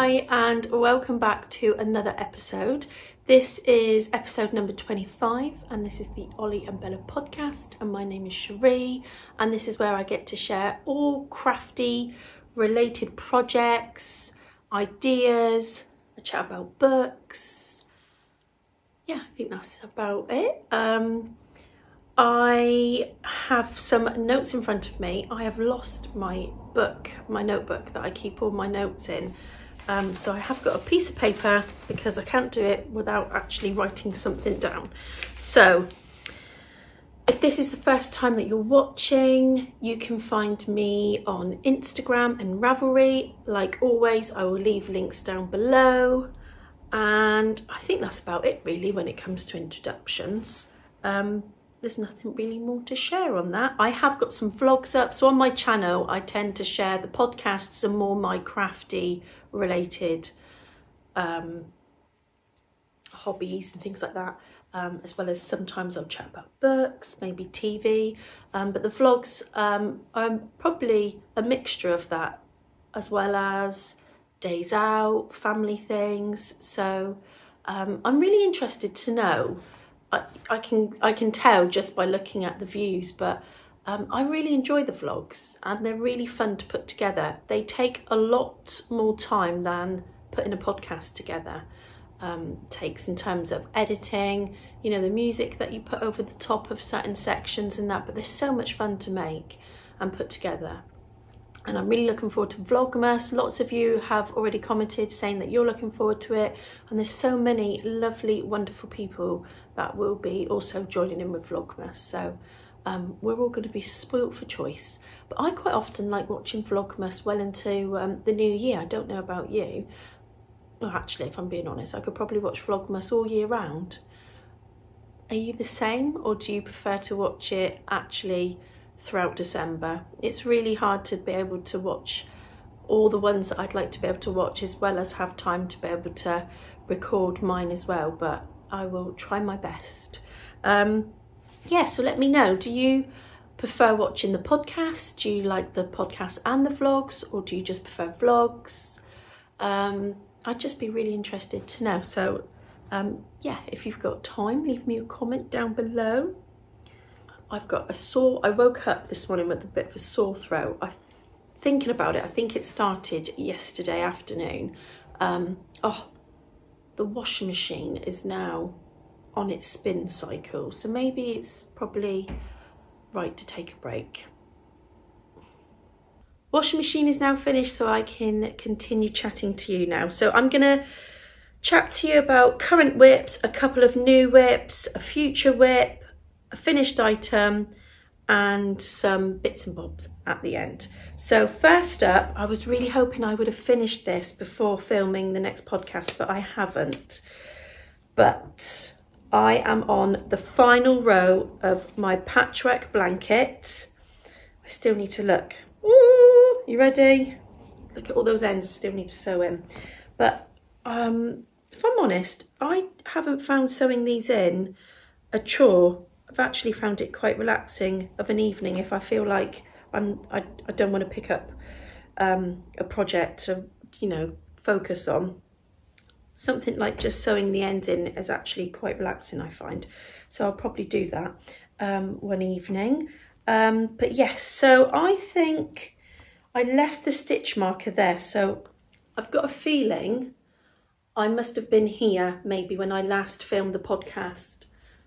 Hi and welcome back to another episode. This is episode number 25 and this is the Ollie and Bella podcast, and my name is Cherie, and this is where I get to share all crafty related projects, ideas, I chat about books. Yeah, I think that's about it. I have some notes in front of me. I have lost my book, my notebook that I keep all my notes in. So I have got a piece of paper because I can't do it without actually writing something down. So if this is the first time that you're watching, you can find me on Instagram and Ravelry. Like always, I will leave links down below. And I think that's about it really when it comes to introductions. There's nothing really more to share on that. I have got some vlogs up, so on my channel I tend to share the podcasts and more my crafty related hobbies and things like that, as well as sometimes I'll chat about books, maybe TV, but the vlogs are probably a mixture of that, as well as days out, family things. So I'm really interested to know. I can tell just by looking at the views, but I really enjoy the vlogs and they're really fun to put together. They take a lot more time than putting a podcast together takes, in terms of editing, you know, the music that you put over the top of certain sections and that, but they're so much fun to make and put together. And I'm really looking forward to Vlogmas. Lots of you have already commented saying that you're looking forward to it. And there's so many lovely, wonderful people that will be also joining in with Vlogmas. So we're all going to be spoilt for choice. But I quite often like watching Vlogmas well into the new year. I don't know about you. Well, actually, if I'm being honest, I could probably watch Vlogmas all year round. Are you the same, or do you prefer to watch it actually throughout December? It's really hard to be able to watch all the ones that I'd like to be able to watch, as well as have time to be able to record mine as well, but I will try my best. Yeah, so let me know, do you prefer watching the podcast? Do you like the podcast and the vlogs, or do you just prefer vlogs? I'd just be really interested to know. So yeah, if you've got time, leave me a comment down below. I've got a sore, I woke up this morning with a bit of a sore throat. Thinking about it, I think it started yesterday afternoon. Oh, the washing machine is now on its spin cycle, so maybe it's probably right to take a break. Washing machine is now finished, so I can continue chatting to you now. So I'm gonna chat to you about current whips, a couple of new whips, a future whip, a finished item, and some bits and bobs at the end. So first up, I was really hoping I would have finished this before filming the next podcast, but I haven't. But I am on the final row of my patchwork blanket. I still need to look. Ooh, you ready? Look at all those ends I still need to sew in. But if I'm honest, I haven't found sewing these in a chore. I've actually found it quite relaxing of an evening if I feel like I don't want to pick up a project to, you know, focus on. Something like just sewing the ends in is actually quite relaxing, I find. So I'll probably do that one evening. But yes, so I think I left the stitch marker there. So I've got a feeling I must have been here maybe when I last filmed the podcast.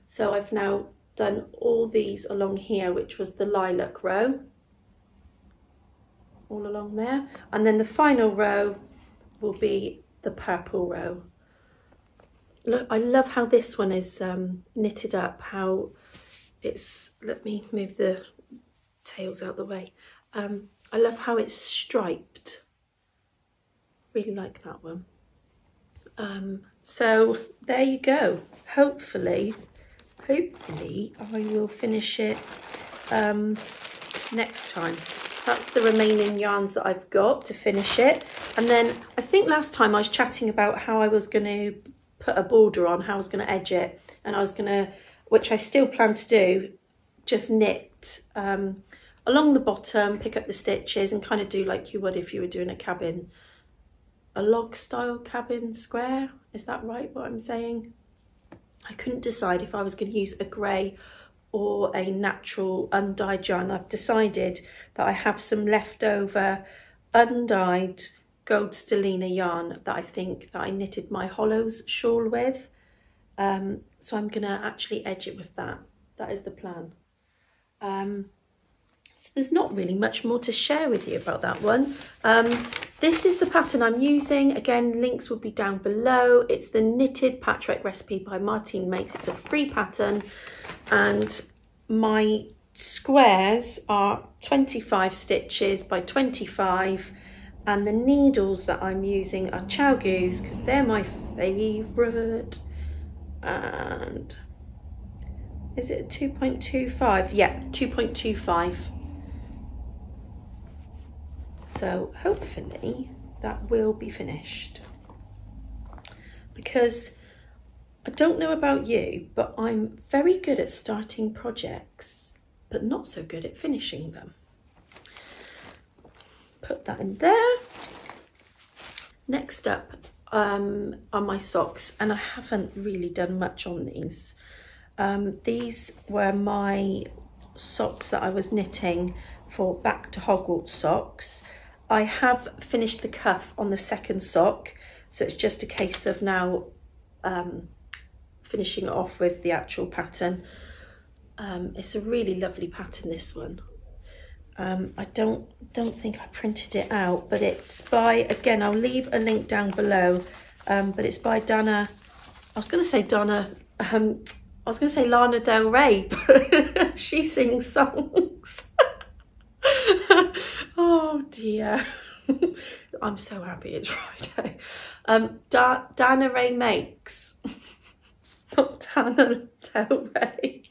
So I've now done all these along here, which was the lilac row, all along there, and then the final row will be the purple row. Look, I love how this one is knitted up, how it's, let me move the tails out the way. I love how it's striped, really like that one. So there you go. Hopefully I will finish it next time. That's the remaining yarns that I've got to finish it. And then I think last time I was chatting about how I was going to put a border on, how I was going to edge it, and I was going to, which I still plan to do, just knit along the bottom, pick up the stitches and kind of do like you would if you were doing a cabin a log style cabin square. Is that right, what I'm saying? I couldn't decide if I was going to use a grey or a natural undyed yarn. I've decided that I have some leftover undyed gold stellina yarn that I think that I knitted my Hollows shawl with. So I'm going to actually edge it with that. That is the plan. So there's not really much more to share with you about that one. This is the pattern I'm using. Again, links will be down below. It's the Knitted Patchwork Recipe by Martine Makes. It's a free pattern, and my squares are 25 stitches by 25, and the needles that I'm using are Chow Goose because they're my favourite. And is it 2.25? Yeah, 2.25. So hopefully that will be finished, because I don't know about you, but I'm very good at starting projects, but not so good at finishing them. Put that in there. Next up are my socks, and I haven't really done much on these. These were my socks that I was knitting for Back to Hogwarts socks. I have finished the cuff on the second sock, so it's just a case of now finishing it off with the actual pattern. It's a really lovely pattern, this one. I don't think I printed it out, but it's by, again, I'll leave a link down below, but it's by Dana, I was going to say Lana Del Rey, but she sings songs. Oh dear. I'm so happy it's Friday. Dana Ray Makes, not Dana Del Rey.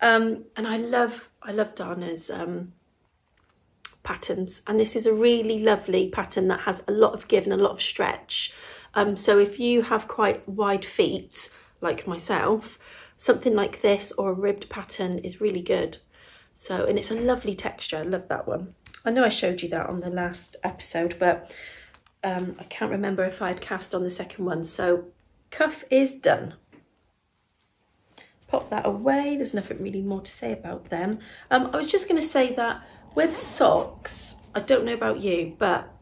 And I love Dana's patterns, and this is a really lovely pattern that has a lot of give and a lot of stretch. So if you have quite wide feet like myself, something like this or a ribbed pattern is really good. So, and it's a lovely texture. I love that one. I know I showed you that on the last episode, but I can't remember if I had cast on the second one. So cuff is done. Pop that away. There's nothing really more to say about them. I was just going to say that with socks, I don't know about you, but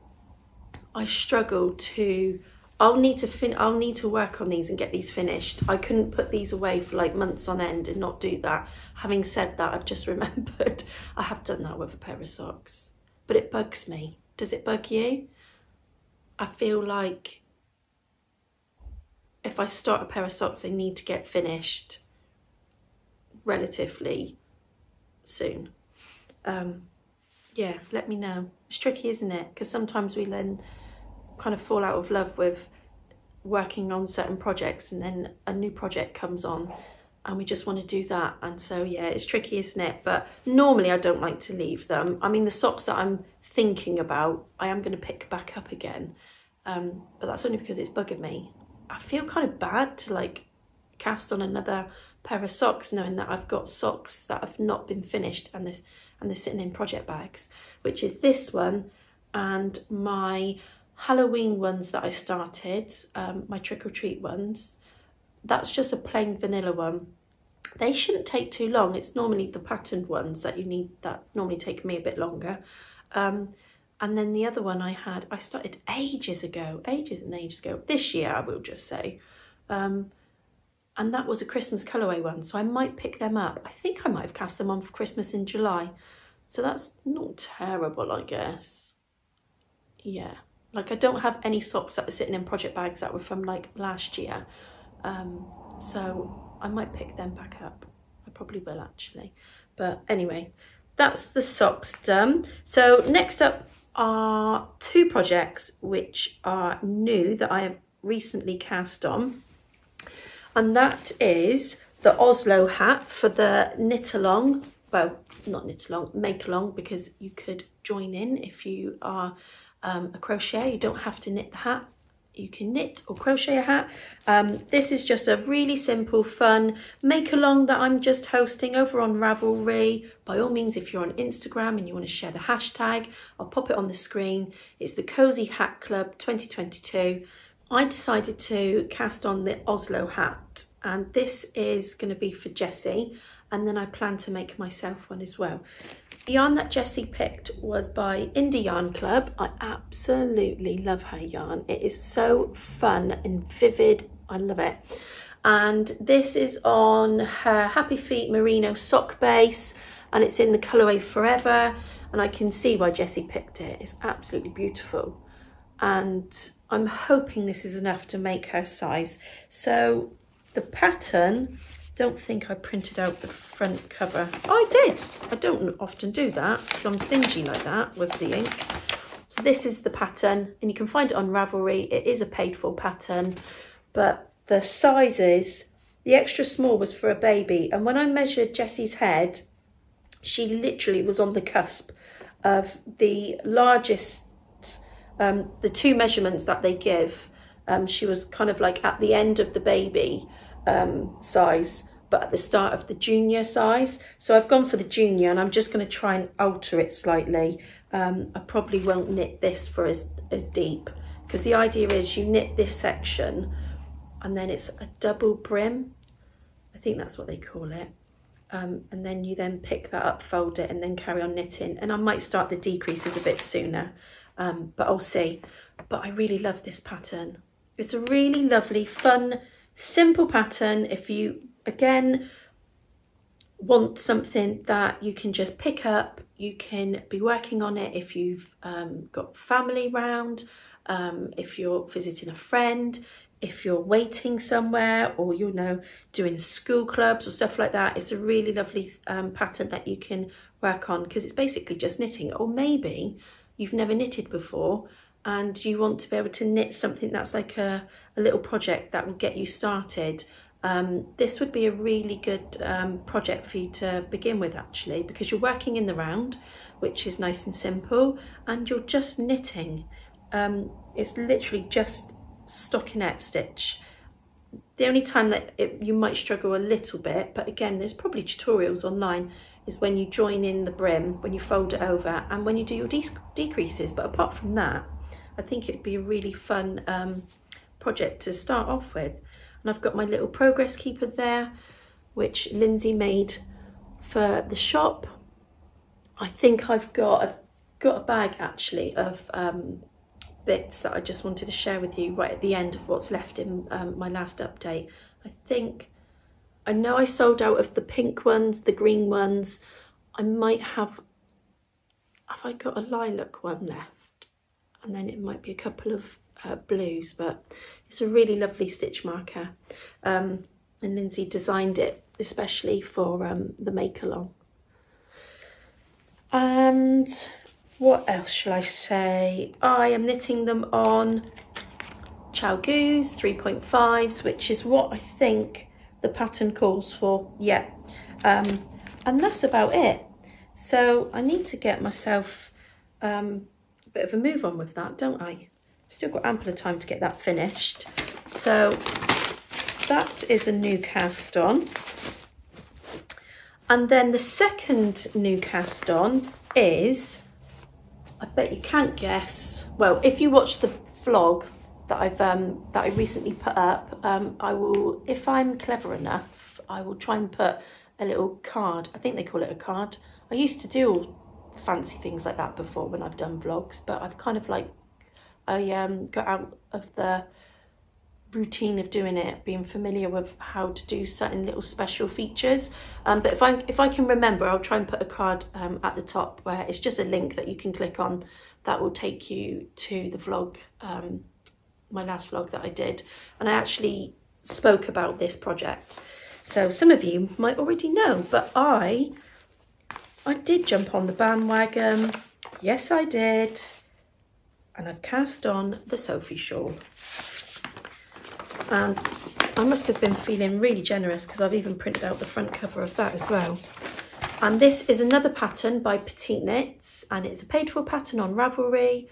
I struggle to, I'll need to work on these and get these finished. I couldn't put these away for like months on end and not do that. Having said that, I've just remembered I have done that with a pair of socks, but it bugs me. Does it bug you? I feel like if I start a pair of socks, they need to get finished relatively soon. Yeah, let me know. It's tricky, isn't it? Because sometimes we then kind of fall out of love with working on certain projects, and then a new project comes on and we just want to do that. And so yeah, it's tricky, isn't it? But normally I don't like to leave them. I mean, the socks that I'm thinking about, I am going to pick back up again, but that's only because it's bugging me. I feel kind of bad to like cast on another pair of socks knowing that I've got socks that have not been finished and they're sitting in project bags, which is this one and my Halloween ones that I started, my trick or treat ones. That's just a plain vanilla one. They shouldn't take too long. It's normally the patterned ones that you need, that normally take me a bit longer. And then the other one I started ages and ages ago, this year I will just say. And that was a Christmas colourway one, so I might pick them up. I think I might have cast them on for Christmas in July. So that's not terrible, I guess. Yeah, like I don't have any socks that are sitting in project bags that were from like last year. So I might pick them back up. I probably will actually. But anyway, that's the socks done. So next up are two projects which are new that I have recently cast on. And that is the Oslo hat for the knit along, well, not knit along, make along, because you could join in if you are a crochet. You don't have to knit the hat. you can knit or crochet a hat. This is just a really simple, fun make along that I'm just hosting over on Ravelry. By all means, if you're on Instagram and you want to share the hashtag, I'll pop it on the screen. It's the Cozy Hat Club 2022. I decided to cast on the Oslo hat, and this is going to be for Jessie, and then I plan to make myself one as well. The yarn that Jessie picked was by Indie Yarn Club. I absolutely love her yarn. It is so fun and vivid. I love it. And this is on her Happy Feet merino sock base, and it's in the colourway Forever, and I can see why Jessie picked it. It's absolutely beautiful, and I'm hoping this is enough to make her size. So the pattern, don't think I printed out the front cover. Oh, I did. I don't often do that because I'm stingy like that with the ink. So this is the pattern, and you can find it on Ravelry. It is a paid for pattern, but the sizes, the extra small was for a baby, and when I measured Jessie's head, she literally was on the cusp of the largest, the two measurements that they give. She was kind of like at the end of the baby size, but at the start of the junior size. So I've gone for the junior, and I'm just going to try and alter it slightly. I probably won't knit this for as deep, because the idea is you knit this section and then it's a double brim. I think that's what they call it. And then you then pick that up, fold it, and then carry on knitting. And I might start the decreases a bit sooner, but I'll see. But I really love this pattern. It's a really lovely, fun, simple pattern. If you, again, want something that you can just pick up, you can be working on it if you've got family round, if you're visiting a friend, if you're waiting somewhere, or you know, doing school clubs or stuff like that. It's a really lovely pattern that you can work on, because it's basically just knitting. Or maybe you've never knitted before and you want to be able to knit something that's like a little project that will get you started. This would be a really good project for you to begin with, actually, because you're working in the round, which is nice and simple, and you're just knitting. It's literally just stockinette stitch. The only time that you might struggle a little bit, but again, there's probably tutorials online, is when you join in the brim, when you fold it over, and when you do your decreases. But apart from that, I think it'd be a really fun project to start off with. And I've got my little progress keeper there, which Lindsay made for the shop. I think I've got a bag actually of bits that I just wanted to share with you right at the end of what's left in my last update. I know I sold out of the pink ones, the green ones. I might have I got a lilac one left, and then it might be a couple of blues, but it's a really lovely stitch marker, and Lindsay designed it especially for the make along. And what else shall I say? I am knitting them on Chalgoose 3.5s, which is what I think the pattern calls for. Yeah, and that's about it. So I need to get myself a bit of a move on with that, don't I? Still got ample of time to get that finished. So that is a new cast on. And then the second new cast on is, I bet you can't guess. Well, if you watch the vlog that I recently put up, I will, if I'm clever enough, I will try and put a little card. I think they call it a card. I used to do all fancy things like that before when I've done vlogs, but I've kind of like, I got out of the routine of doing it, being familiar with how to do certain little special features. But if I can remember, I'll try and put a card at the top where it's just a link that you can click on that will take you to the vlog, my last vlog that I did. And I actually spoke about this project. So some of you might already know, but I did jump on the bandwagon. Yes, I did. And I've cast on the Sophie shawl. And I must have been feeling really generous because I've even printed out the front cover of that as well. And this is another pattern by Petite Knits, and it's a paid for pattern on Ravelry.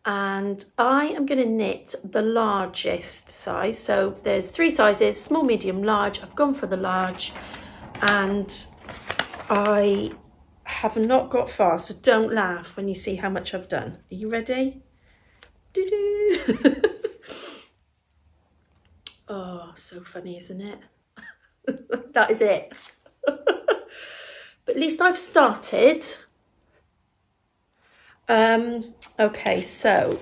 and I am going to knit the largest size. So there's 3 sizes, small, medium, large. I've gone for the large, and I have not got far, so don't laugh when you see how much I've done. Are you ready? Doo-doo. Oh, so funny, isn't it? That is it. But at least I've started. Okay, so,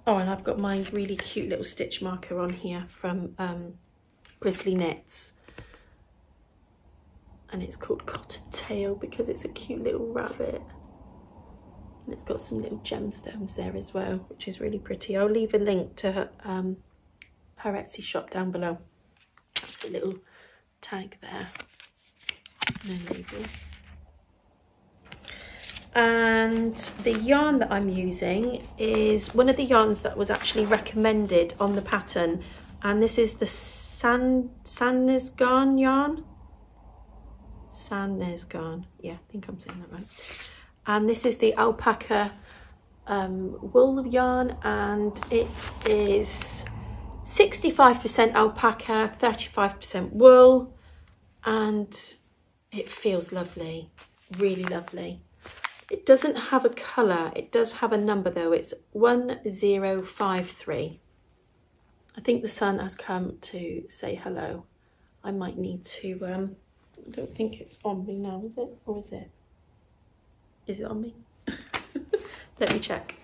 oh, and I've got my really cute little stitch marker on here from Grizzly Knits, and it's called Cottontail because it's a cute little rabbit, and it's got some little gemstones there as well, which is really pretty. I'll leave a link to her Etsy shop down below. That's a little tag there, no label. And the yarn that I'm using is one of the yarns that was actually recommended on the pattern, and this is the Sandnes yarn. Sandnes, yeah, I think I'm saying that right. And this is the alpaca wool yarn, and it is 65% alpaca, 35% wool, and it feels lovely, really lovely. It doesn't have a colour, it does have a number though, it's 1053. I think the sun has come to say hello. I might need to, I don't think it's on me now, is it? Or is it? Is it on me? Let me check.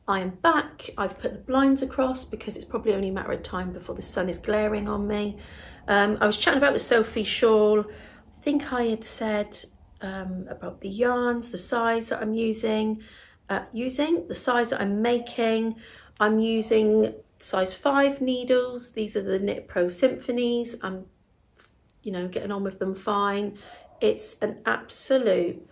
I am back. I've put the blinds across because it's probably only a matter of time before the sun is glaring on me. I was chatting about the Sophie shawl. I think I had said about the yarns, the size that I'm using, the size that I'm making. I'm using size 5 needles. These are the Knit Pro Symphonies. I'm, you know, getting on with them fine. It's an absolute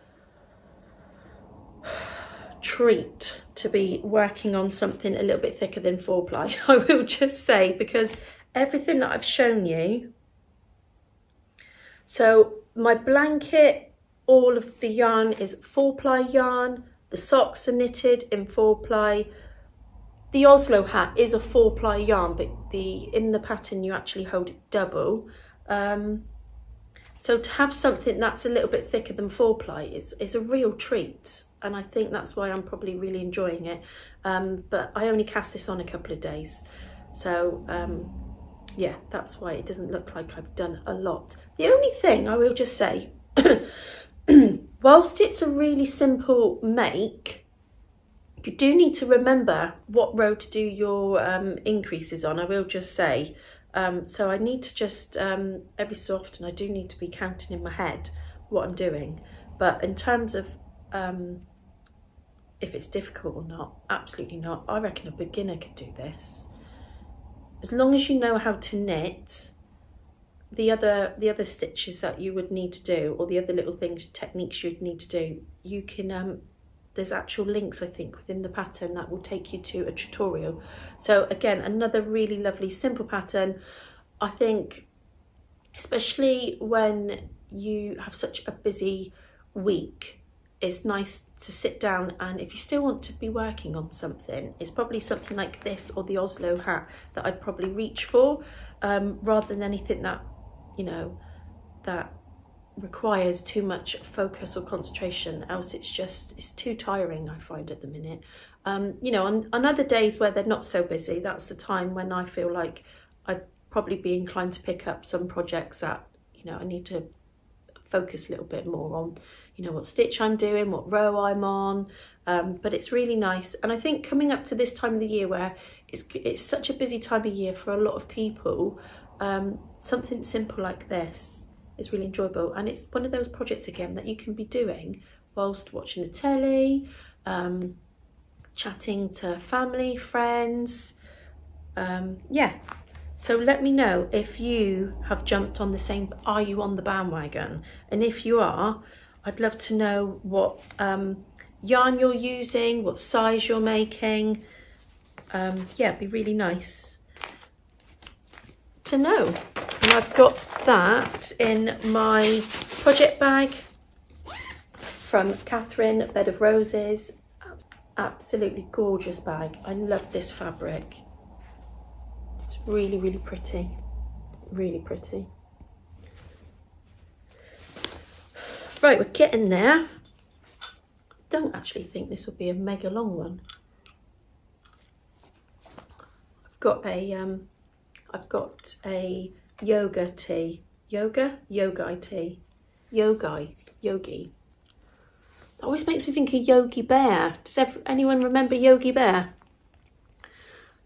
treat to be working on something a little bit thicker than 4-ply, I will just say, because everything that I've shown you, so my blanket, all of the yarn is 4-ply yarn, the socks are knitted in 4-ply, the Oslo hat is a 4-ply yarn, but in the pattern you actually hold it double. So to have something that's a little bit thicker than 4-ply is a real treat, and I think that's why I'm probably really enjoying it. But I only cast this on a couple of days, so yeah, that's why it doesn't look like I've done a lot. The only thing I will just say, whilst it's a really simple make, you do need to remember what row to do your increases on, I will just say. So I need to just, every so often, I do need to be counting in my head what I'm doing. But in terms of if it's difficult or not, absolutely not. I reckon a beginner could do this. As long as you know how to knit, the other stitches that you would need to do, or the other little things, techniques you'd need to do, you can, there's actual links, I think, within the pattern that will take you to a tutorial. So again, another really lovely simple pattern. I think, especially when you have such a busy week, it's nice to sit down, and if you still want to be working on something, it's probably something like this or the Oslo hat that I'd probably reach for, rather than anything that, you know, that requires too much focus or concentration, else it's too tiring, I find, at the minute. You know, on other days where they're not so busy, that's the time when I feel like I'd probably be inclined to pick up some projects that, you know, I need to focus a little bit more on, you know, what stitch I'm doing, what row I'm on. But it's really nice, and I think coming up to this time of the year where it's such a busy time of year for a lot of people, something simple like this is really enjoyable, and it's one of those projects again that you can be doing whilst watching the telly, chatting to family, friends. Yeah, so let me know if you have jumped on the same, are you on the bandwagon? And if you are, I'd love to know what yarn you're using, what size you're making. Yeah, it'd be really nice to know. And I've got that in my project bag from Catherine, Bed of Roses. absolutely gorgeous bag. I love this fabric. It's really, really pretty. Really pretty. Right, we're getting there. Don't actually think this will be a mega long one. I've got a yoga tee. Yogi tee. Yogi. That always makes me think of Yogi Bear. Does anyone remember Yogi Bear?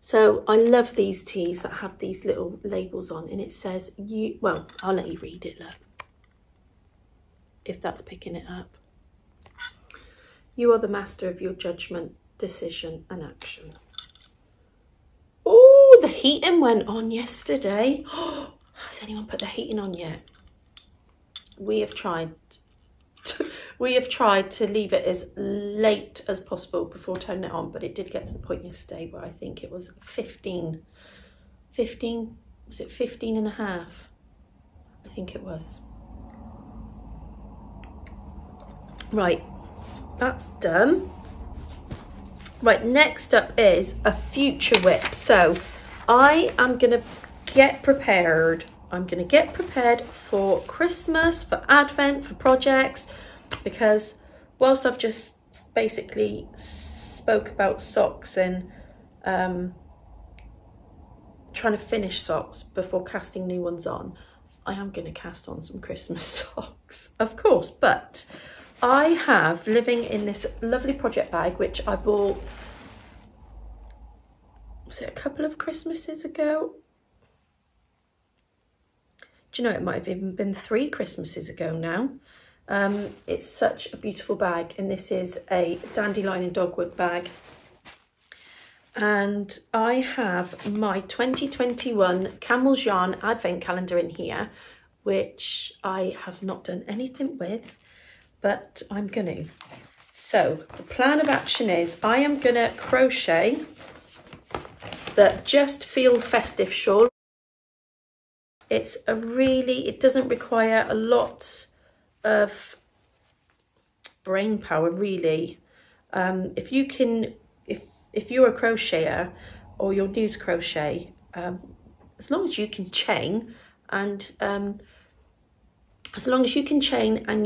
So I love these tees that have these little labels on, and it says well, I'll let you read it, look, if that's picking it up. You are the master of your judgment, decision and action. Oh, the heating went on yesterday. Has anyone put the heating on yet? We have tried to leave it as late as possible before turning it on, but it did get to the point yesterday where I think it was 15, was it 15 and a half? I think it was. Right, that's done. Right, next up is a future whip. So I am gonna get prepared. I'm gonna get prepared for Christmas, for Advent, for projects, because whilst I've just basically spoke about socks and trying to finish socks before casting new ones on, I am going to cast on some Christmas socks, of course. But I have, living in this lovely project bag, which I bought, was it a couple of Christmases ago? Do you know, it might have even been 3 Christmases ago now. It's such a beautiful bag, and this is a dandelion and dogwood bag. And I have my 2021 Camel's Yarn Advent Calendar in here, which I have not done anything with, but I'm gonna. So the plan of action is I am gonna crochet the Just Feel Festive shawl. It's a really, it doesn't require a lot of brain power really. If you can, if you're a crocheter or you're new to crochet, as long as you can chain and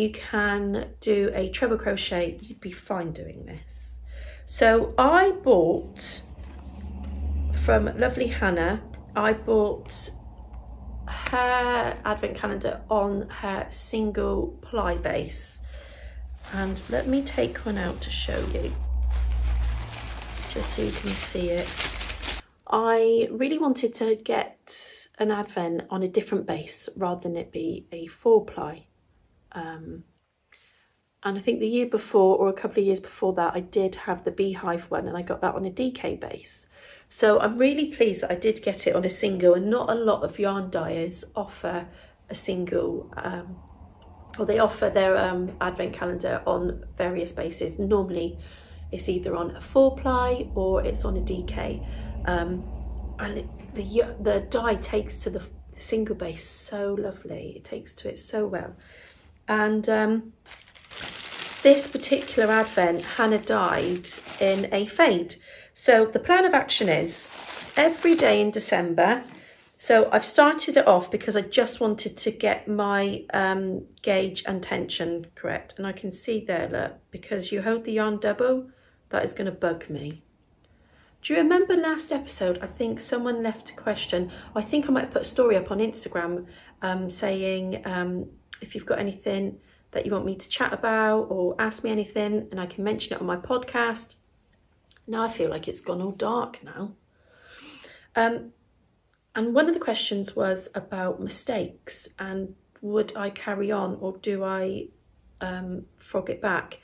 you can do a treble crochet, you'd be fine doing this. So I bought from lovely Hannah, I bought her advent calendar on her single ply base, and let me take one out to show you just so you can see it. I really wanted to get an advent on a different base rather than it be a 4-ply, and I think the year before or a couple of years before that I did have the beehive one, and I got that on a DK base. So I'm really pleased that I did get it on a single, and not a lot of yarn dyers offer a single, or they offer their advent calendar on various bases. Normally it's either on a 4-ply or it's on a DK, and the dye takes to the single base so lovely. It takes to it so well. And this particular advent, Hannah dyed in a fade. So the plan of action is every day in December. So I've started it off because I just wanted to get my gauge and tension correct. And I can see there, look, because you hold the yarn double, that is going to bug me. Do you remember last episode, I think someone left a question. I think I might have put a story up on Instagram saying if you've got anything that you want me to chat about or ask me anything, and I can mention it on my podcast. Now I feel like it's gone all dark now. And one of the questions was about mistakes and would I carry on or do I frog it back?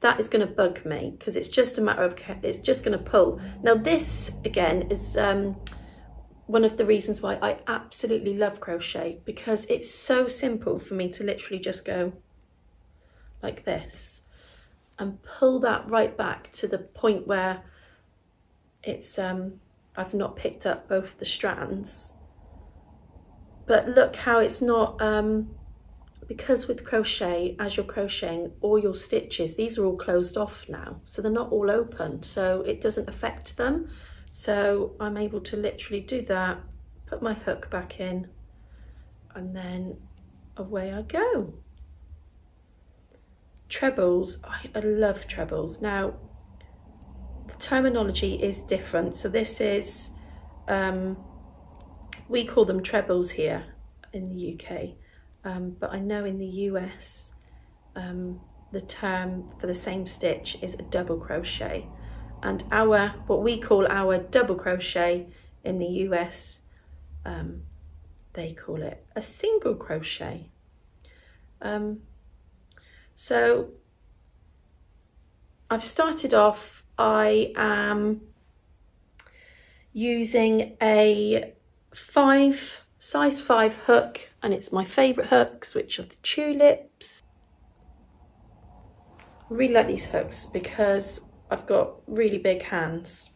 That is going to bug me because it's just a matter of, it's just going to pull. Now this again is one of the reasons why I absolutely love crochet, because it's so simple for me to literally just go like this and pull that right back to the point where it's I've not picked up both the strands. But look how it's not because with crochet, as you're crocheting, all your stitches, these are all closed off now, so they're not all open, so it doesn't affect them. So I'm able to literally do that, put my hook back in, and then away I go. Trebles, I love trebles. Now, the terminology is different. So this is, we call them trebles here in the UK. But I know in the US, the term for the same stitch is a double crochet, and what we call our double crochet in the US, they call it a single crochet. So I've started off, I am using a size 5 hook, and it's my favourite hooks, which are the tulips. I really like these hooks because I've got really big hands,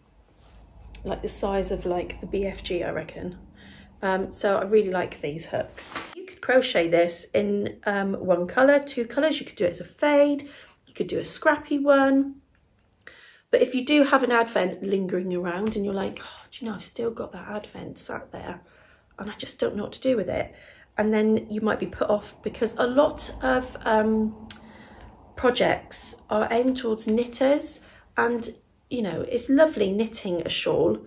like the size of like the BFG, I reckon. So I really like these hooks. You could crochet this in one colour, 2 colours. You could do it as a fade, you could do a scrappy one. But if you do have an advent lingering around and you're like, oh, do you know, I've still got that advent sat there and I just don't know what to do with it, and then you might be put off, because a lot of projects are aimed towards knitters, and you know, it's lovely knitting a shawl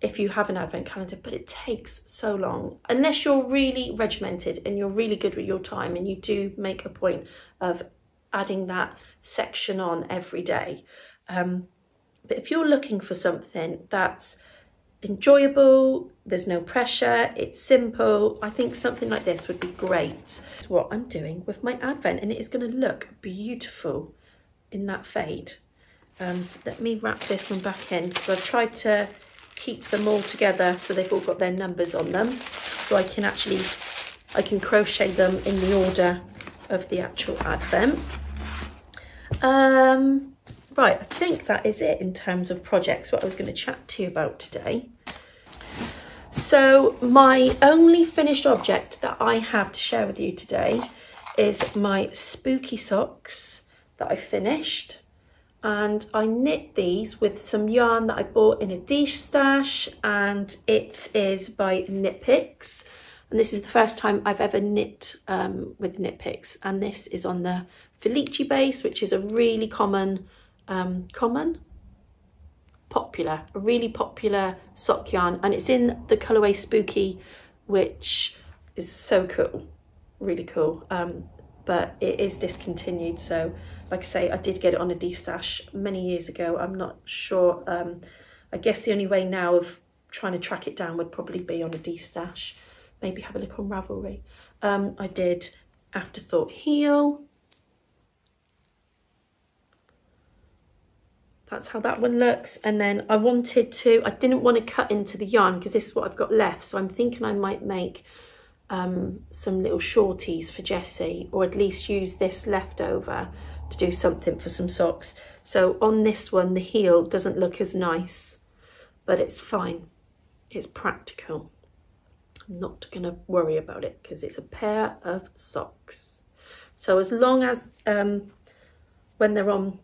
if you have an advent calendar, but it takes so long unless you're really regimented and you're really good with your time and you do make a point of adding that section on every day. But if you're looking for something that's enjoyable, there's no pressure, it's simple, I think something like this would be great. It's what I'm doing with my advent, and it is going to look beautiful in that fade. Let me wrap this one back in, because I've tried to keep them all together so they've all got their numbers on them, so I can crochet them in the order of the actual advent. Right, I think that is it in terms of projects, what I was going to chat to you about today. So my only finished object that I have to share with you today is my spooky socks that I finished. And I knit these with some yarn that I bought in a Dish stash, and it is by Knit Picks. And this is the first time I've ever knit with Knit Picks, and this is on the Felice base, which is a really really popular sock yarn, and it's in the colourway Spooky, which is so cool, really cool. But it is discontinued, so like I say, I did get it on a D-stash many years ago. I'm not sure, I guess the only way now of trying to track it down would probably be on a D-stash. Maybe have a look on Ravelry. I did Afterthought Heel. That's how that one looks. And then I didn't want to cut into the yarn because this is what I've got left. So I'm thinking I might make some little shorties for Jessie, or at least use this leftover to do something for some socks. So on this one, the heel doesn't look as nice, but it's fine. It's practical. I'm not going to worry about it because it's a pair of socks. So as long as when they're on,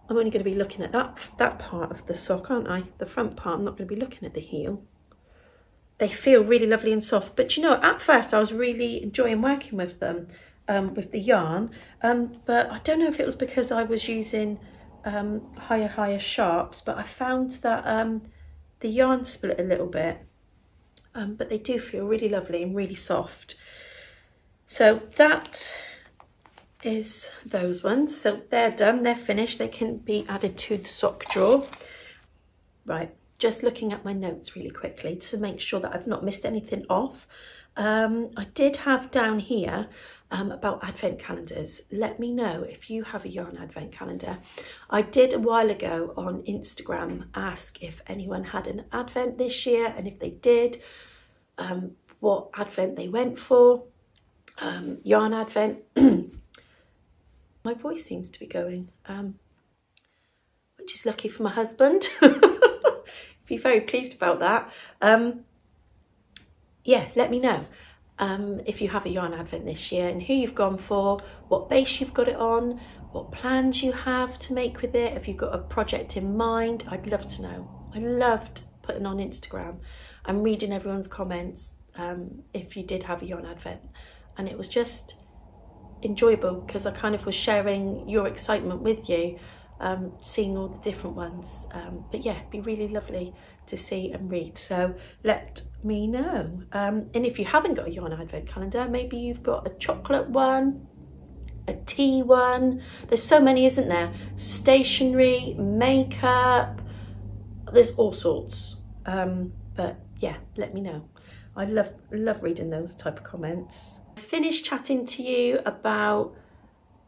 I'm only going to be looking at that part of the sock, aren't I? The front part, I'm not going to be looking at the heel. They feel really lovely and soft. But you know, at first I was really enjoying working with them, with the yarn. But I don't know if it was because I was using higher sharps, but I found that the yarn split a little bit. But they do feel really lovely and really soft. So that is those ones. So they're done, they're finished, they can be added to the sock drawer. Right, just looking at my notes really quickly to make sure that I've not missed anything off. I did have down here about advent calendars. Let me know if you have a yarn advent calendar. I did a while ago on Instagram ask if anyone had an advent this year, and if they did, what advent they went for. Yarn advent. My voice seems to be going, which is lucky for my husband. Be very pleased about that. Yeah, let me know. if you have a yarn advent this year, and who you've gone for, what base you've got it on, what plans you have to make with it, if you've got a project in mind. I'd love to know. I loved putting on Instagram and reading everyone's comments if you did have a yarn advent, and it was just enjoyable because I kind of was sharing your excitement with you, seeing all the different ones. But yeah, it'd be really lovely to see and read, so let me know. And if you haven't got a yarn advent calendar, maybe you've got a chocolate one, a tea one, there's so many, isn't there? Stationery, makeup, there's all sorts. But yeah, let me know. I love reading those type of comments. I finished chatting to you about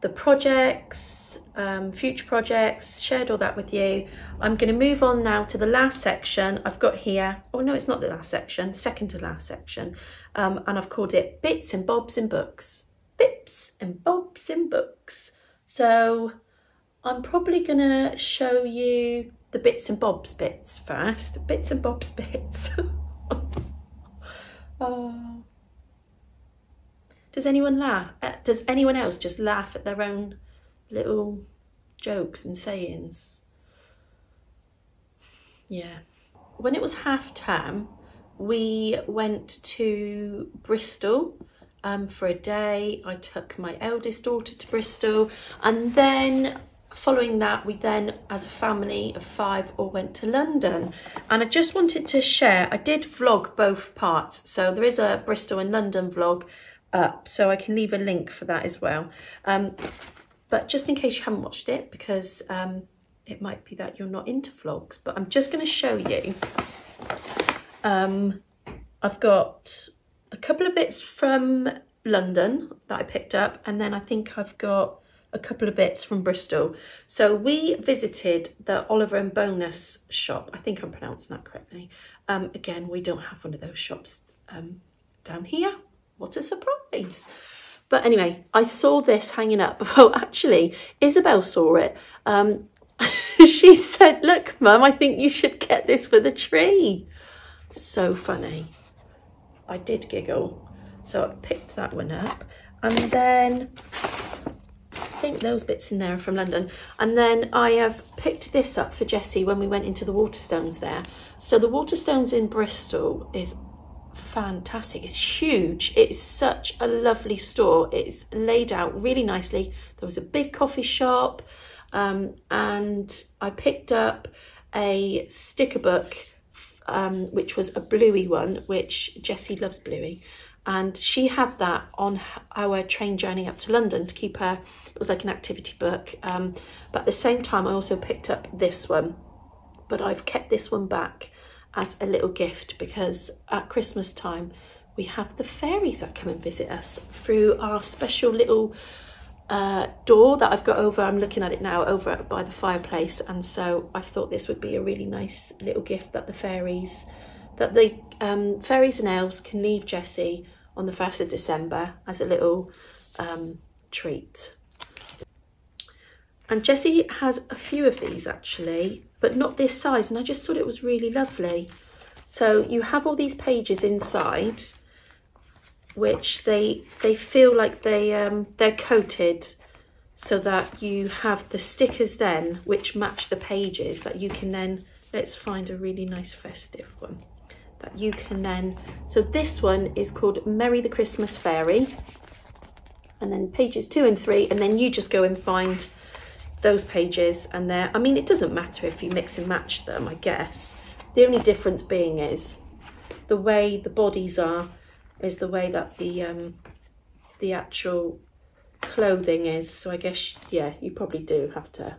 the projects, future projects, shared all that with you. I'm going to move on now to the last section I've got here. Oh no, it's not the last section, second to last section. And I've called it Bits and Bobs in Books. Bits and Bobs in Books. So I'm probably going to show you the bits and bobs bits first. Bits and bobs bits. Oh. Does anyone laugh? Does anyone else just laugh at their own little jokes and sayings? Yeah. When it was half term, we went to Bristol for a day. I took my eldest daughter to Bristol, and then following that, we then, as a family of 5, all went to London. And I just wanted to share, I did vlog both parts, so there is a Bristol and London vlog up, so I can leave a link for that as well. But just in case you haven't watched it, because it might be that you're not into vlogs, but I'm just going to show you. I've got a couple of bits from London that I picked up, and then I think I've got a couple of bits from Bristol. So we visited the Oliver and Bonus shop. I think I'm pronouncing that correctly. Again, we don't have one of those shops down here. What a surprise. But anyway, I saw this hanging up. Oh, actually, Isabel saw it. She said, look, Mum, I think you should get this for the tree. So funny. I did giggle. So I picked that one up. And then I think those bits in there are from London. And then I have picked this up for Jessie when we went into the Waterstones there. So the Waterstones in Bristol is fantastic. It's huge. It's such a lovely store. It's laid out really nicely. There was a big coffee shop, and I picked up a sticker book, which was a bluey one, which Jessie loves bluey. And she had that on our train journey up to London to keep her, it was like an activity book. But at the same time, I also picked up this one, but I've kept this one back as a little gift because at Christmas time, we have the fairies that come and visit us through our special little door that I've got over, I'm looking at it now, over by the fireplace. And so I thought this would be a really nice little gift that the fairies and elves can leave Jessie on the 1st of December as a little treat. And Jessie has a few of these actually, but not this size, and I just thought it was really lovely. So you have all these pages inside, which they feel like they're coated, so that you have the stickers then which match the pages that you can then, let's find a really nice festive one that you can then, so this one is called Merry the Christmas Fairy, and then pages 2 and 3, and then you just go and find those pages, and there, I mean, it doesn't matter if you mix and match them, I guess. The only difference being is the way the bodies are, is the way that the actual clothing is. So I guess, yeah, you probably do have to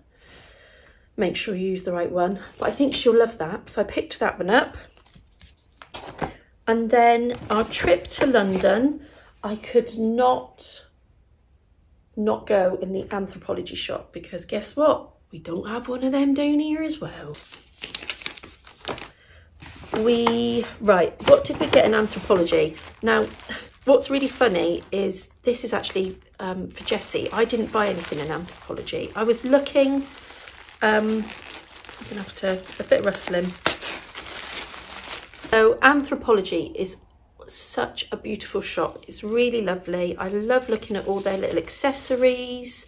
make sure you use the right one, but I think she'll love that. So I picked that one up. And then our trip to London, I could not go in the Anthropology shop, because guess what? We don't have one of them down here as well. Right, what did we get in Anthropology? Now, what's really funny is this is actually for Jessie. I didn't buy anything in Anthropology. I was looking, I'm gonna have to, a bit rustling. So Anthropology is such a beautiful shop. It's really lovely. I love looking at all their little accessories,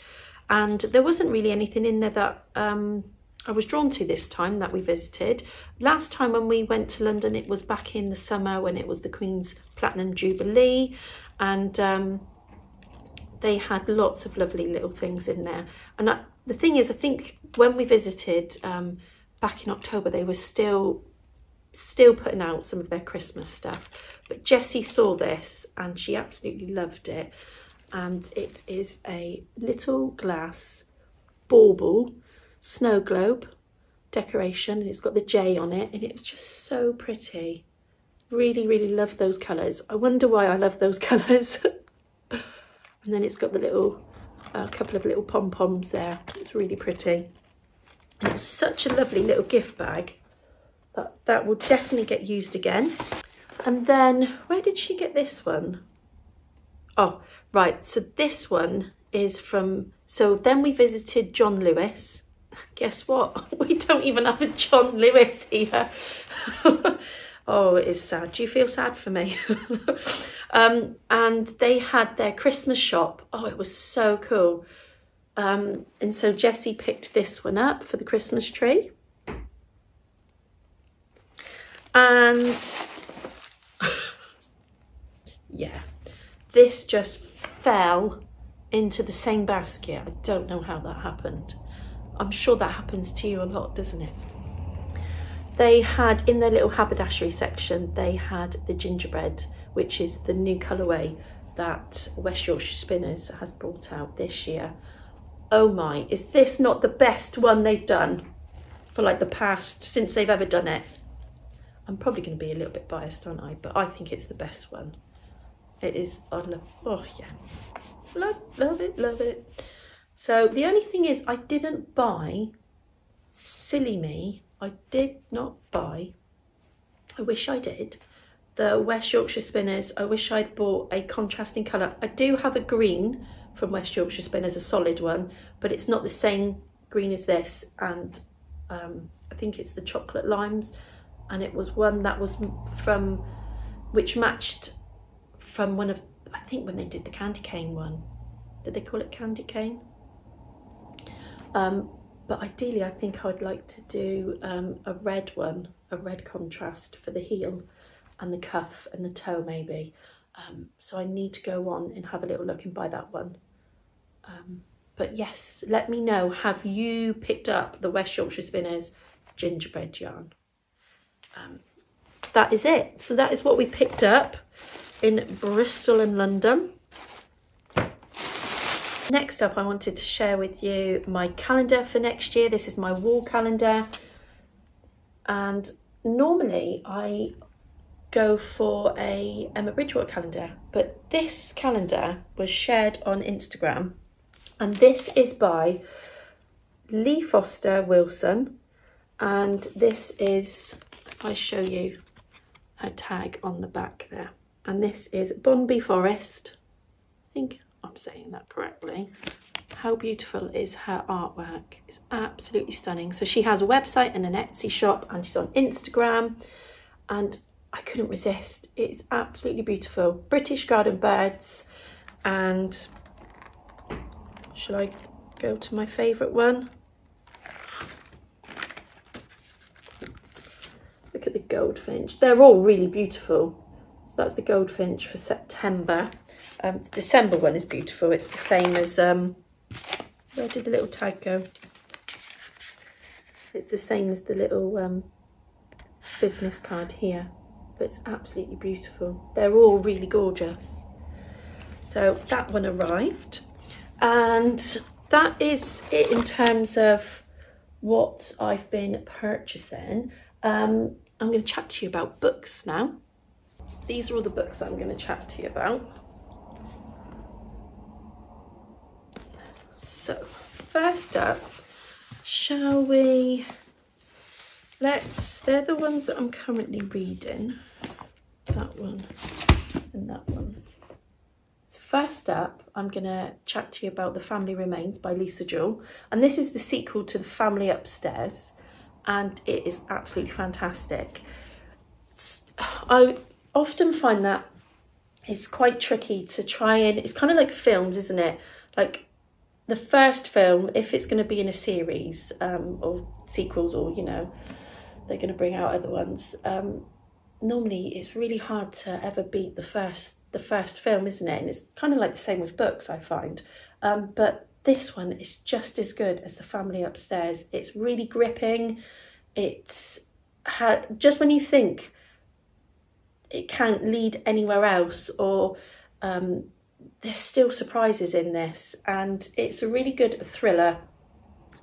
and there wasn't really anything in there that I was drawn to this time that we visited. Last time when we went to London, it was back in the summer when it was the Queen's Platinum Jubilee, and they had lots of lovely little things in there. And the thing is, I think when we visited back in October, they were still putting out some of their Christmas stuff. But Jessie saw this and she absolutely loved it. And it is a little glass bauble snow globe decoration, and it's got the J on it, and it was just so pretty. Really, really love those colours. I wonder why I love those colours. And then it's got the little couple of little pom-poms there. It's really pretty. And it's such a lovely little gift bag that will definitely get used again. And then where did she get this one? Oh, right, so this one is from, so then we visited John Lewis. Guess what? We don't even have a John Lewis here. Oh, it is sad. Do you feel sad for me? And they had their Christmas shop. Oh, it was so cool. And so Jessie picked this one up for the Christmas tree. And yeah, this just fell into the same basket. I don't know how that happened. I'm sure that happens to you a lot, doesn't it? They had, in their little haberdashery section, they had the gingerbread, which is the new colourway that West Yorkshire Spinners has brought out this year. Oh my, is this not the best one they've done for like the past, since they've ever done it? I'm probably going to be a little bit biased, aren't I? But I think it's the best one. It is, I love, oh yeah, love it, love it. So the only thing is, I didn't buy, silly me, I did not buy, I wish I did, the West Yorkshire Spinners. I wish I'd bought a contrasting colour. I do have a green from West Yorkshire Spinners, a solid one, but it's not the same green as this, and I think it's the chocolate limes, and it was one that was from, which matched from one of, I think when they did the candy cane one, did they call it candy cane? But ideally I think I'd like to do a red one, a red contrast for the heel and the cuff and the toe maybe. So I need to go on and have a little look and buy that one. But yes, let me know, have you picked up the West Yorkshire Spinners gingerbread yarn? That is it. So that is what we picked up in Bristol and London. Next up, I wanted to share with you my calendar for next year. This is my wall calendar, and normally I go for a Emma Bridgewater calendar, but this calendar was shared on Instagram, and this is by Lee Foster Wilson, and this is, if I show you her tag on the back there, and this is Bonby Forest. I think I'm saying that correctly. How beautiful is her artwork? It's absolutely stunning. So she has a website and an Etsy shop, and she's on Instagram, and I couldn't resist. It's absolutely beautiful. British garden birds, and shall I go to my favourite one? Look at the goldfinch. They're all really beautiful. So that's the goldfinch for September. The December one is beautiful. It's the same as, where did the little tag go? It's the same as the little business card here, but it's absolutely beautiful. They're all really gorgeous. So that one arrived, and that is it in terms of what I've been purchasing. I'm going to chat to you about books now. These are all the books I'm going to chat to you about. So first up, shall we, they're the ones that I'm currently reading, that one and that one. So first up, I'm going to chat to you about The Family Remains by Lisa Jewell, and this is the sequel to The Family Upstairs, and it is absolutely fantastic. I often find that it's quite tricky to try and, it's kind of like films, isn't it? Like the first film, if it's going to be in a series or sequels, or, you know, they're going to bring out other ones, normally it's really hard to ever beat the first film, isn't it? And it's kind of like the same with books, I find. But this one is just as good as The Family Upstairs. It's really gripping. It's just when you think it can't lead anywhere else, or there's still surprises in this, and it's a really good thriller,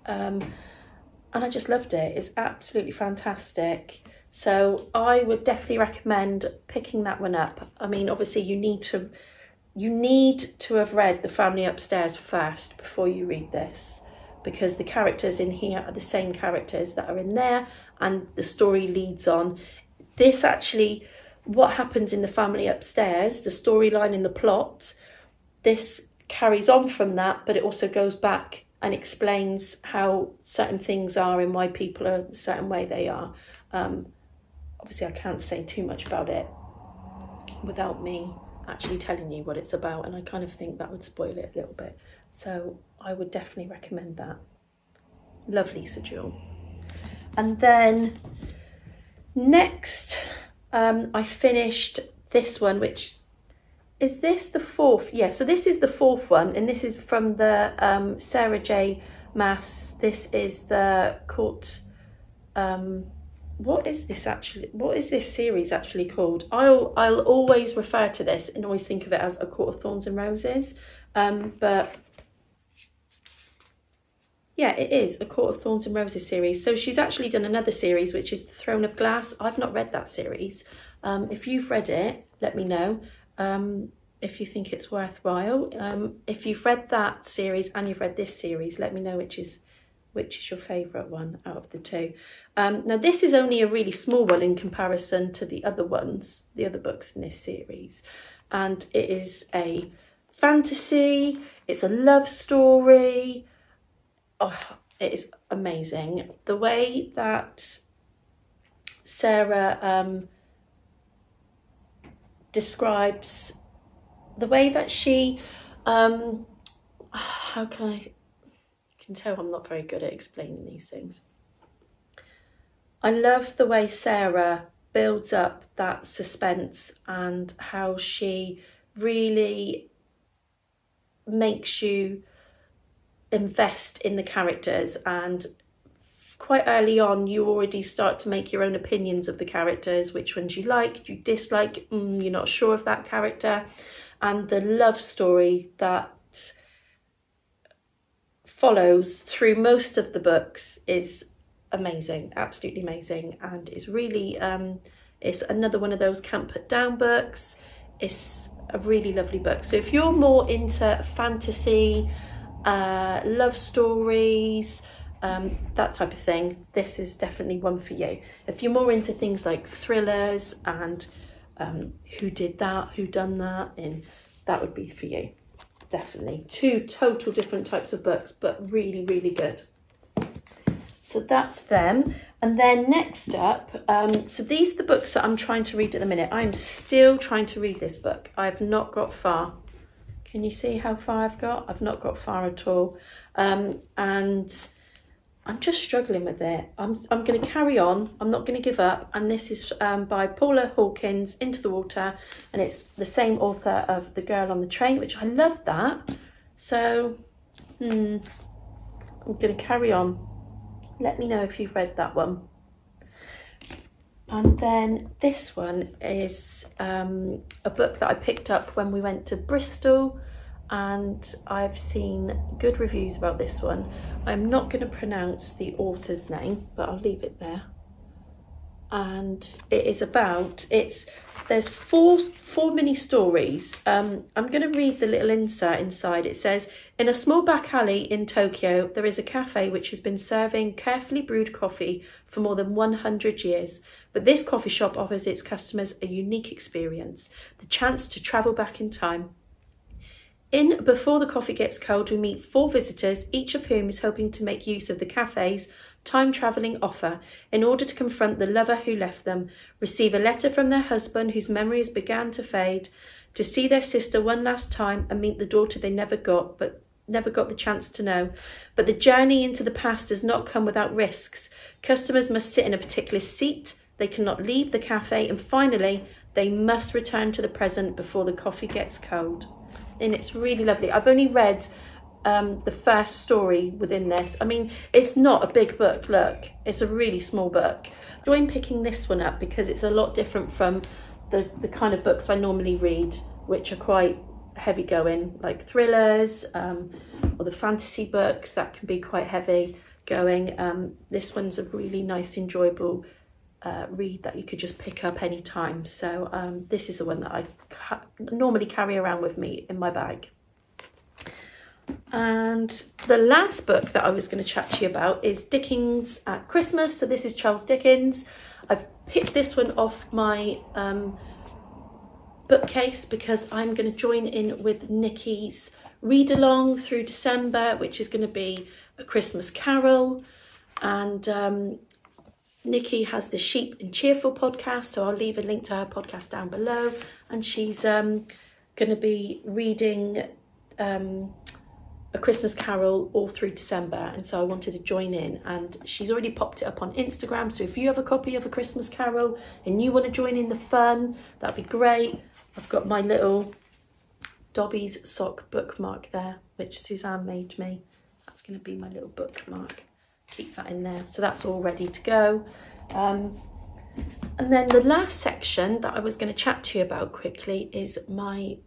and I just loved it. It's absolutely fantastic. So I would definitely recommend picking that one up. I mean, obviously you need to have read The Family Upstairs first before you read this, because the characters in here are the same characters that are in there, and the story leads on. This actually, what happens in The Family Upstairs, the storyline in the plot, this carries on from that, but it also goes back and explains how certain things are and why people are a certain way they are. Obviously I can't say too much about it without me actually telling you what it's about, and I kind of think that would spoil it a little bit. So I would definitely recommend that. Love Lisa Jewell. And then next, I finished this one, which is this the fourth? Yeah, so this is the fourth one, and this is from the Sarah J. Maas. This is the Court. What is this actually? What is this series actually called? I'll always refer to this and always think of it as A Court of Thorns and Roses, but yeah, it is A Court of Thorns and Roses series. So she's actually done another series, which is The Throne of Glass. I've not read that series. If you've read it, let me know. If you think it's worthwhile. If you've read that series and you've read this series, let me know which is your favourite one out of the two. Now this is only a really small one in comparison to the other ones, the other books in this series, and it is a fantasy, it's a love story. Oh, it is amazing. The way that Sarah describes, the way that she, how can I can tell I'm not very good at explaining these things. I love the way Sarah builds up that suspense and how she really makes you invest in the characters, and quite early on you already start to make your own opinions of the characters, which ones you like, you dislike, you're not sure of that character. And the love story that follows through most of the books is amazing, absolutely amazing, and it's really it's another one of those can't put down books. It's a really lovely book. So if you're more into fantasy, love stories, that type of thing, this is definitely one for you. If you're more into things like thrillers and who did that, who done that, and that would be for you. Definitely two total different types of books, but really, really good. So that's them. And then next up, so these are the books that I'm trying to read at the minute. I'm still trying to read this book. I've not got far. Can you see how far I've got? I've not got far at all. And I'm just struggling with it. I'm going to carry on. I'm not going to give up. And this is by Paula Hawkins, Into the Water. And it's the same author of The Girl on the Train, which I love that. So I'm going to carry on. Let me know if you've read that one. And then this one is a book that I picked up when we went to Bristol, and I've seen good reviews about this one. I'm not going to pronounce the author's name, but I'll leave it there. And it is about, there's four mini stories. I'm going to read the little insert inside. It says, in a small back alley in Tokyo, there is a cafe which has been serving carefully brewed coffee for more than 100 years. But this coffee shop offers its customers a unique experience, the chance to travel back in time. In Before the Coffee Gets Cold, we meet 4 visitors, each of whom is hoping to make use of the cafe's time-travelling offer in order to confront the lover who left them, receive a letter from their husband whose memories began to fade, to see their sister one last time and meet the daughter they never got the chance to know. But the journey into the past does not come without risks. Customers must sit in a particular seat, they cannot leave the cafe, and finally they must return to the present before the coffee gets cold. And it's really lovely. I've only read the first story within this. I mean, it's not a big book, look, it's a really small book. I'm enjoying picking this one up because it's a lot different from the kind of books I normally read, which are quite heavy going, like thrillers or the fantasy books that can be quite heavy going. This one's a really nice, enjoyable read that you could just pick up anytime. So this is the one that I normally carry around with me in my bag. And the last book that I was going to chat to you about is Dickens at Christmas. So this is Charles Dickens. I've picked this one off my bookcase because I'm going to join in with Nikki's read along through December, which is going to be A Christmas Carol. And Nikki has the Sheep and Cheerful podcast, so I'll leave a link to her podcast down below. And she's going to be reading A Christmas Carol all through December, and so I wanted to join in, and she's already popped it up on Instagram. So if you have a copy of A Christmas Carol and you want to join in the fun, that'd be great. I've got my little Dobby's sock bookmark there, which Suzanne made me. That's going to be my little bookmark. Keep that in there. So that's all ready to go. And then the last section that I was going to chat to you about quickly is my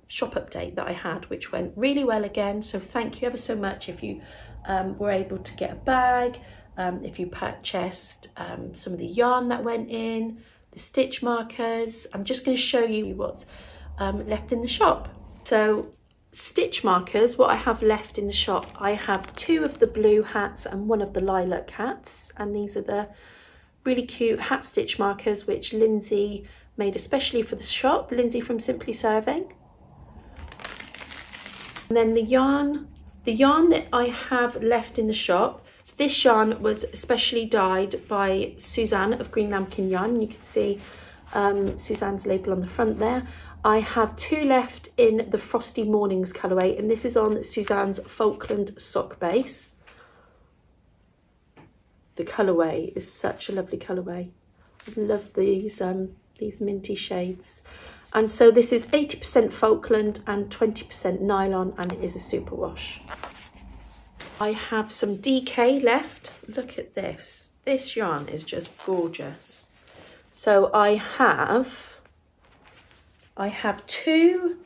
shop update that I had, which went really well again. So thank you ever so much if you were able to get a bag, if you purchased some of the yarn that went in, the stitch markers. I'm just going to show you what's left in the shop. So stitch markers, what I have left in the shop, I have 2 of the blue hats and 1 of the lilac hats, and these are the really cute hat stitch markers which Lindsay made especially for the shop, Lindsay from Simply Serving. And then the yarn that I have left in the shop, so this yarn was specially dyed by Suzanne of Green Lambkin Yarn. You can see Suzanne's label on the front there. I have 2 left in the Frosty Mornings colourway, and this is on Suzanne's Falkland sock base. The colourway is such a lovely colourway. I love these minty shades. And so this is 80% Falkland and 20% nylon, and it is a superwash. I have some DK left. Look at this. This yarn is just gorgeous. So I have 2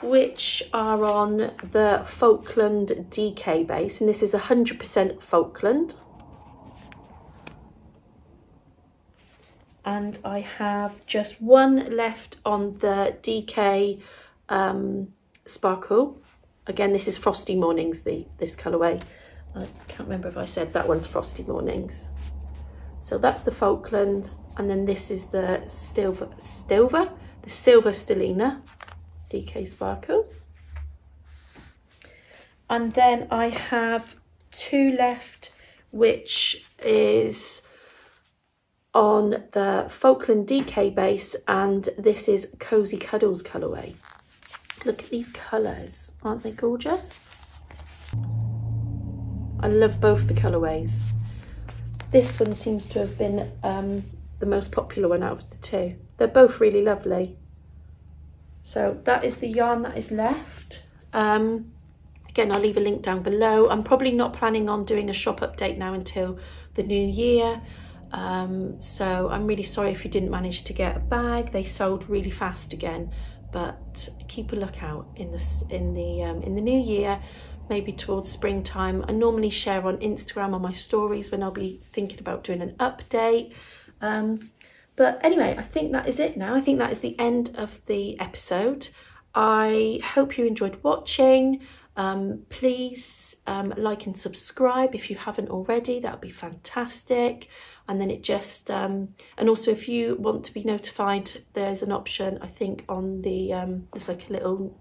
which are on the Falkland DK base, and this is 100% Falkland. And I have just 1 left on the DK Sparkle. Again, this is Frosty Mornings, this colourway. I can't remember if I said that one's Frosty Mornings. So that's the Falkland, and then this is the Silver Stellina DK Sparkle. And then I have 2 left, which is on the Falkland DK base, and this is Cozy Cuddles colourway. Look at these colours, aren't they gorgeous? I love both the colourways. This one seems to have been the most popular one out of the 2. They're both really lovely. So that is the yarn that is left. Again, I'll leave a link down below. I'm probably not planning on doing a shop update now until the new year. So I'm really sorry if you didn't manage to get a bag. They sold really fast again, but keep a lookout in the new year, maybe towards springtime. I normally share on Instagram on my stories when I'll be thinking about doing an update. But anyway, I think that is it now. I think that is the end of the episode. I hope you enjoyed watching. Please like and subscribe if you haven't already. That would be fantastic. And then it just and also if you want to be notified, there's an option, I think, on the there's like a little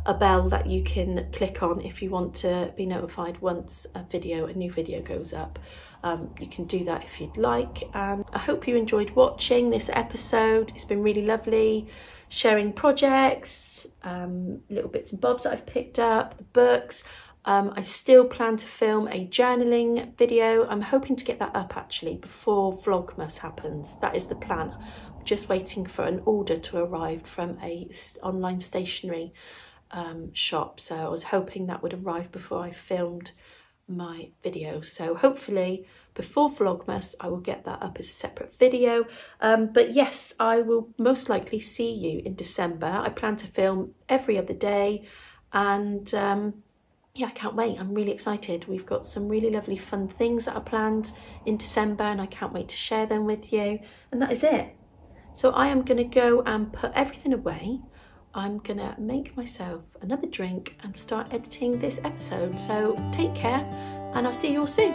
a bell that you can click on if you want to be notified once a new video goes up. You can do that if you'd like. And I hope you enjoyed watching this episode. It's been really lovely sharing projects, little bits and bobs that I've picked up, the books. I still plan to film a journaling video. I'm hoping to get that up actually before Vlogmas happens. That is the plan. I'm just waiting for an order to arrive from a online stationery shop. So I was hoping that would arrive before I filmed my video. So hopefully before Vlogmas I will get that up as a separate video. But yes, I will most likely see you in December. I plan to film every other day, and yeah, I can't wait. I'm really excited. We've got some really lovely fun things that are planned in December, and I can't wait to share them with you. And that is it. So I am going to go and put everything away. I'm going to make myself another drink and start editing this episode. So take care, and I'll see you all soon.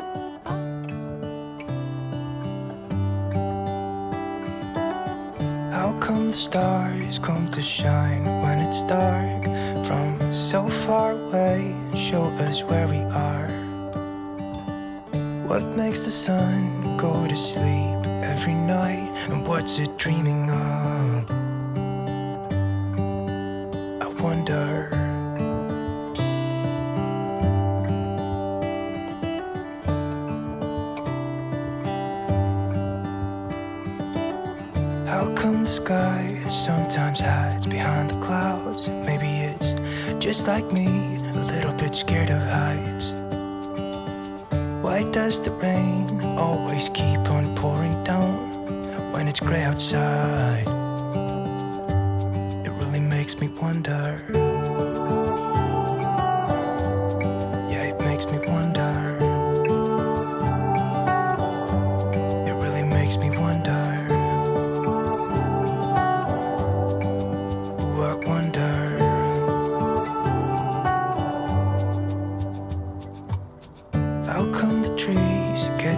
How come the stars come to shine when it's dark from so far away? Show us where we are. What makes the sun go to sleep every night, and what's it dreaming of? I wonder. How come the sky sometimes hides behind the clouds? Maybe it's just like me, a little bit scared of heights. Why does the rain always keep on pouring down when it's grey outside? It really makes me wonder. Yeah, it makes me wonder. It really makes me wonder.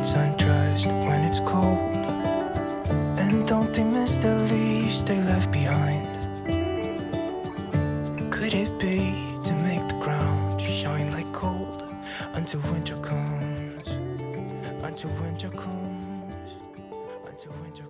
Undressed when it's cold, and don't they miss the leaves they left behind? Could it be to make the ground shine like gold until winter comes, until winter comes, until winter